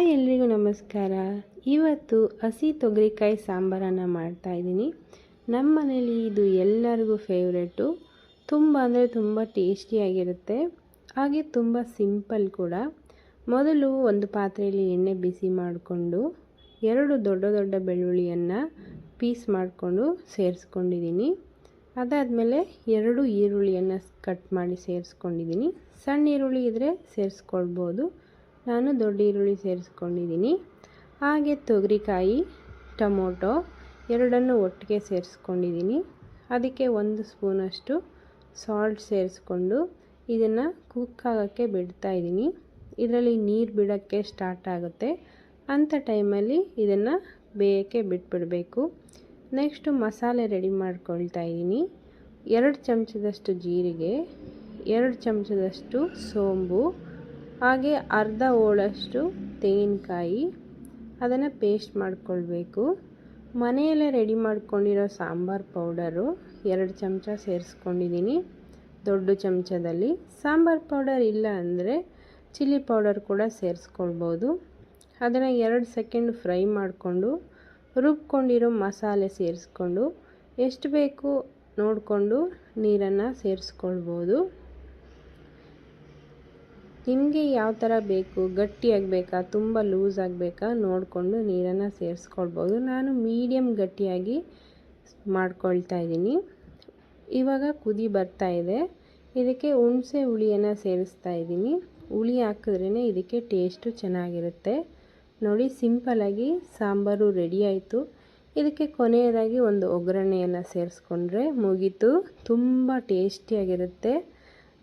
Hi ಎಲ್ರಿಗೂ ನಮಸ್ಕಾರ. ಇವತ್ತು ಹಸಿ ತೊಗರಿಕಾಯಿ ಸಾಂಬಾರನ್ನು ಮಾಡ್ತಾಯಿದ್ದೀನಿ. ನಮ್ಮ ಮನೇಲಿ ಇದು ಎಲ್ಲರಿಗೂ ಫೇವ್ರೇಟು. ತುಂಬ ಅಂದರೆ ತುಂಬ ಟೇಸ್ಟಿಯಾಗಿರುತ್ತೆ, ಹಾಗೆ ತುಂಬ ಸಿಂಪಲ್ ಕೂಡ. ಮೊದಲು ಒಂದು ಪಾತ್ರೆಯಲ್ಲಿ ಎಣ್ಣೆ ಬಿಸಿ ಮಾಡಿಕೊಂಡು 2 ದೊಡ್ಡ ದೊಡ್ಡ ಬೆಳ್ಳುಳ್ಳಿಯನ್ನು ಪೀಸ್ ಮಾಡಿಕೊಂಡು ಸೇರಿಸ್ಕೊಂಡಿದ್ದೀನಿ. ಅದಾದಮೇಲೆ 2 ಈರುಳ್ಳಿಯನ್ನು ಕಟ್ ಮಾಡಿ ಸೇರಿಸ್ಕೊಂಡಿದ್ದೀನಿ. ಸಣ್ಣ ಈರುಳ್ಳಿ ಇದ್ದರೆ ಸೇರಿಸ್ಕೊಳ್ಬೋದು, ನಾನು ದೊಡ್ಡ ಈರುಳ್ಳಿ ಸೇರಿಸ್ಕೊಂಡಿದ್ದೀನಿ. ಹಾಗೆ ತೊಗರಿಕಾಯಿ, ಟೊಮೊಟೊ ಎರಡನ್ನು ಒಟ್ಟಿಗೆ ಸೇರಿಸ್ಕೊಂಡಿದ್ದೀನಿ. ಅದಕ್ಕೆ 1 ಸ್ಪೂನಷ್ಟು ಸಾಲ್ಟ್ ಸೇರಿಸ್ಕೊಂಡು ಇದನ್ನು ಕುಕ್ ಆಗೋಕ್ಕೆ ಬಿಡ್ತಾಯಿದ್ದೀನಿ. ಇದರಲ್ಲಿ ನೀರು ಬಿಡೋಕ್ಕೆ ಸ್ಟಾರ್ಟ್ ಆಗುತ್ತೆ, ಅಂಥ ಟೈಮಲ್ಲಿ ಇದನ್ನು ಬೇಯಕ್ಕೆ ಬಿಟ್ಬಿಡಬೇಕು. ನೆಕ್ಸ್ಟು ಮಸಾಲೆ ರೆಡಿ ಮಾಡ್ಕೊಳ್ತಾ ಇದ್ದೀನಿ. 2 ಚಮಚದಷ್ಟು ಜೀರಿಗೆ, 2 ಚಮಚದಷ್ಟು ಸೋಂಬು, ಹಾಗೆ ಅರ್ಧ ಹೋಳಷ್ಟು ತೆಂಗಿನಕಾಯಿ, ಅದನ್ನು ಪೇಸ್ಟ್ ಮಾಡಿಕೊಳ್ಬೇಕು. ಮನೆಯಲ್ಲೇ ರೆಡಿ ಮಾಡ್ಕೊಂಡಿರೋ ಸಾಂಬಾರು ಪೌಡರು 2 ಚಮಚ ಸೇರಿಸ್ಕೊಂಡಿದ್ದೀನಿ ದೊಡ್ಡ ಚಮಚದಲ್ಲಿ. ಸಾಂಬಾರು ಪೌಡರ್ ಇಲ್ಲ ಅಂದರೆ ಚಿಲ್ಲಿ ಪೌಡರ್ ಕೂಡ ಸೇರಿಸ್ಕೊಳ್ಬೋದು. ಅದನ್ನು 2 ಸೆಕೆಂಡ್ ಫ್ರೈ ಮಾಡಿಕೊಂಡು ರುಬ್ಕೊಂಡಿರೋ ಮಸಾಲೆ ಸೇರಿಸ್ಕೊಂಡು ಎಷ್ಟು ಬೇಕು ನೋಡಿಕೊಂಡು ನೀರನ್ನು ಸೇರಿಸ್ಕೊಳ್ಬೋದು. ನಿಮಗೆ ಯಾವ ಥರ ಬೇಕು, ಗಟ್ಟಿಯಾಗಬೇಕಾ ತುಂಬ ಲೂಸ್ ಆಗಬೇಕಾ ನೋಡಿಕೊಂಡು ನೀರನ್ನು ಸೇರಿಸ್ಕೊಳ್ಬೋದು. ನಾನು ಮೀಡಿಯಮ್ ಗಟ್ಟಿಯಾಗಿ ಮಾಡ್ಕೊಳ್ತಾ ಇದ್ದೀನಿ. ಇವಾಗ ಕುದಿ ಬರ್ತಾ ಇದೆ. ಇದಕ್ಕೆ ಹುಣಸೆ ಹುಳಿಯನ್ನು ಸೇರಿಸ್ತಾ ಇದ್ದೀನಿ. ಹುಳಿ ಹಾಕಿದ್ರೇ ಇದಕ್ಕೆ ಟೇಸ್ಟು ಚೆನ್ನಾಗಿರುತ್ತೆ. ನೋಡಿ, ಸಿಂಪಲಾಗಿ ಸಾಂಬಾರು ರೆಡಿ ಆಯಿತು. ಇದಕ್ಕೆ ಕೊನೆಯದಾಗಿ ಒಂದು ಒಗ್ಗರಣೆಯನ್ನು ಸೇರಿಸ್ಕೊಂಡ್ರೆ ಮುಗೀತು. ತುಂಬ ಟೇಸ್ಟಿಯಾಗಿರುತ್ತೆ.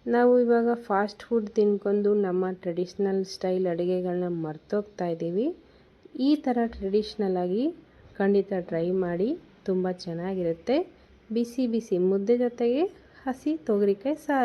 ನಾವು ಇವಾಗ ಫಾಸ್ಟ್ ಫುಡ್ ತಿನ್ಕೊಂಡು ನಮ್ಮ ಟ್ರೆಡಿಷ್ನಲ್ ಸ್ಟೈಲ್ ಅಡುಗೆಗಳನ್ನ ಮರ್ತೋಗ್ತಾ ಇದ್ದೀವಿ. ಈ ಥರ ಟ್ರೆಡಿಷ್ನಲಾಗಿ ಖಂಡಿತ ಟ್ರೈ ಮಾಡಿ, ತುಂಬ ಚೆನ್ನಾಗಿರುತ್ತೆ. ಬಿಸಿ ಬಿಸಿ ಮುದ್ದೆ ಜೊತೆಗೆ ಹಸಿ ತೊಗರಿಕಾಯಿ ಸಾರು.